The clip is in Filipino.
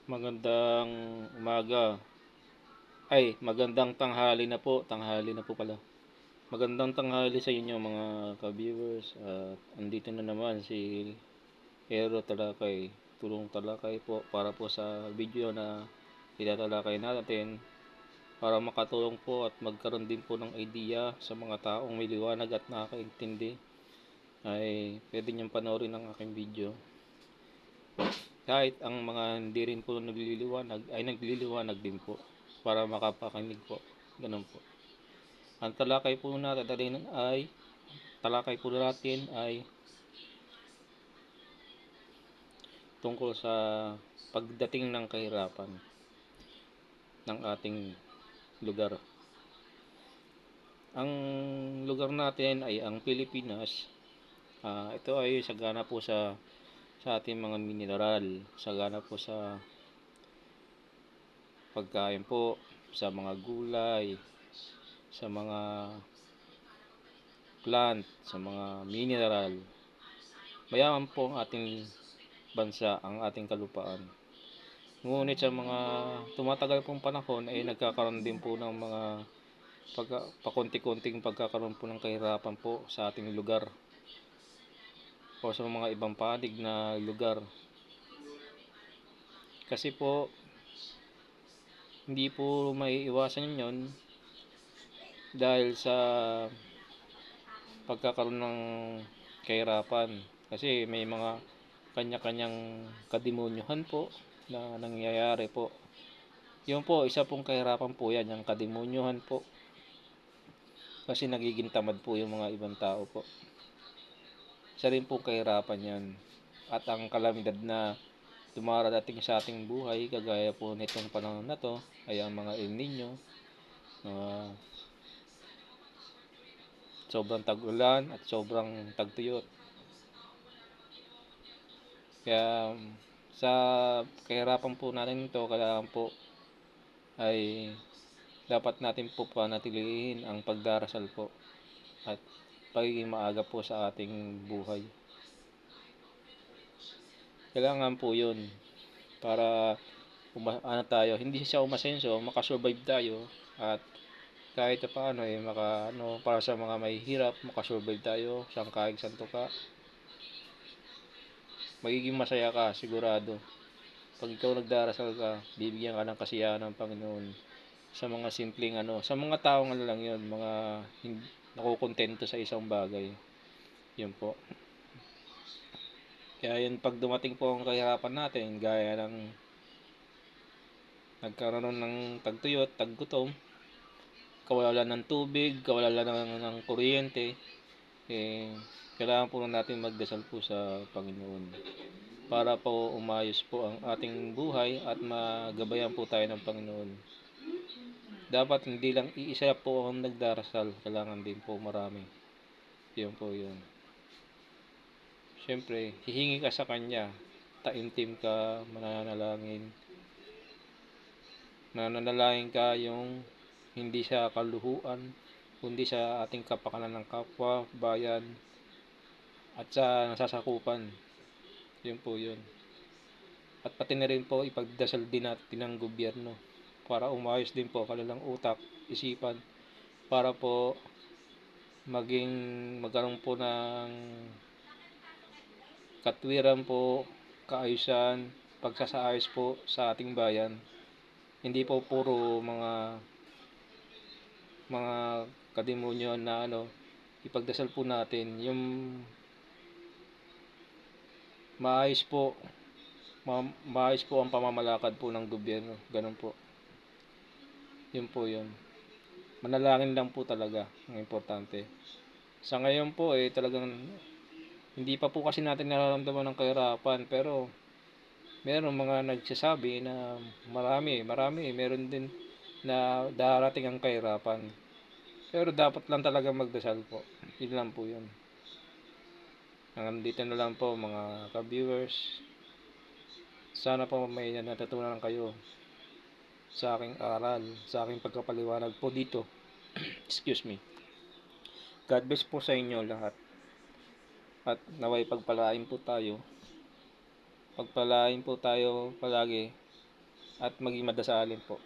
Magandang umaga. Ay, magandang tanghali na po. Tanghali na po pala. Magandang tanghali sa inyo mga ka-viewers. At andito na naman si Hero Talakay. Tulong Talakay po para po sa video na itatalakay natin para makatulong po at magkaroon din po ng idea sa mga taong may liwanag at nakakaintindi ay pwede niyong panoorin ang aking video. Kahit ang mga hindi rin po nagliliwanag ay nagliliwanag din po para makapakinig po. Ganun po. Ang talakay po natin ay tungkol sa pagdating ng kahirapan ng ating lugar. Ang lugar natin ay ang Pilipinas. Ito ay sagana po sa ating mga mineral, sagana po sa pagkain po, sa mga gulay, sa mga plant, sa mga mineral. Mayaman po ang ating bansa, ang ating kalupaan. Ngunit sa mga tumatagal pong panahon ay nagkakaroon din po ng mga pakunti-kunting pagkakaroon po ng kahirapan po sa ating lugar o sa mga ibang panig na lugar. Kasi po hindi po maiiwasan yon dahil sa pagkakaroon ng kahirapan. Kasi may mga kanya-kanyang kadimonyohan po na nangyayari po. Yun po, isa pong kahirapan po yan, yung kadimonyohan po. Kasi nagiging tamad po yung mga ibang tao po. Isa rin pong kahirapan yan. At ang kalamidad na dumarating sa ating buhay, kagaya po nitong panahon na to, ay ang mga El Nino, mga sobrang tag-ulan at sobrang tagtuyot. Kaya sa kahirapan po natin ito, kailangan po ay dapat natin po panatilihin ang pagdarasal po at pagiging maaga po sa ating buhay. Kailangan po yun para tayo, hindi siya umasenso, makasurvive tayo at kahit paano para sa mga may hirap, makasurvive tayo, sangkaig santuka. Magiging masaya ka, sigurado. Pag ikaw nagdarasal ka, bibigyan ka ng kasiyahan ng Panginoon sa mga simpleng sa mga taong lang yun, mga nakukontento sa isang bagay. Yun po. Kaya yun, pag dumating po ang kahirapan natin, gaya ng nagkaroon ng tagtuyot, taggutom, kawalan ng tubig, kawalan ng kuryente, kailangan po natin magdasal po sa Panginoon para po umayos po ang ating buhay at magabayan po tayo ng Panginoon. Dapat hindi lang iisa po ang nagdarasal, kailangan din po marami. Yun po yun. Siyempre, hihingi ka sa Kanya, taimtim ka, mananalangin ka yung hindi sa kaluhuan, kundi sa ating kapakanan ng kapwa, bayan, at sa nasasakupan. Yun po yun. At pati na rin po ipagdasal din natin ng gobyerno para umayos din po kanilang utak, isipan, para po magkaroon po ng katwiran po, kaayusan, pagsasaayos po sa ating bayan. Hindi po puro mga kademonyo na ipagdasal po natin yung maayos po maayos po ang pamamalakad po ng gobyerno. Ganun po. Yun po yun. Manalangin lang po talaga ang importante. Sa ngayon po talagang hindi pa po kasi natin nararamdaman ng kahirapan, pero meron mga nagsasabi na meron din na darating ang kahirapan. Pero dapat lang talaga magdasal po. Yun lang po yun. Hanggang dito na lang po mga ka-viewers. Sana po may natutunan kayo sa aking aral, sa aking pagkapaliwanag po dito. Excuse me. God bless po sa inyo lahat. At naway pagpalain po tayo. Pagpalain po tayo palagi at maging madasalin po.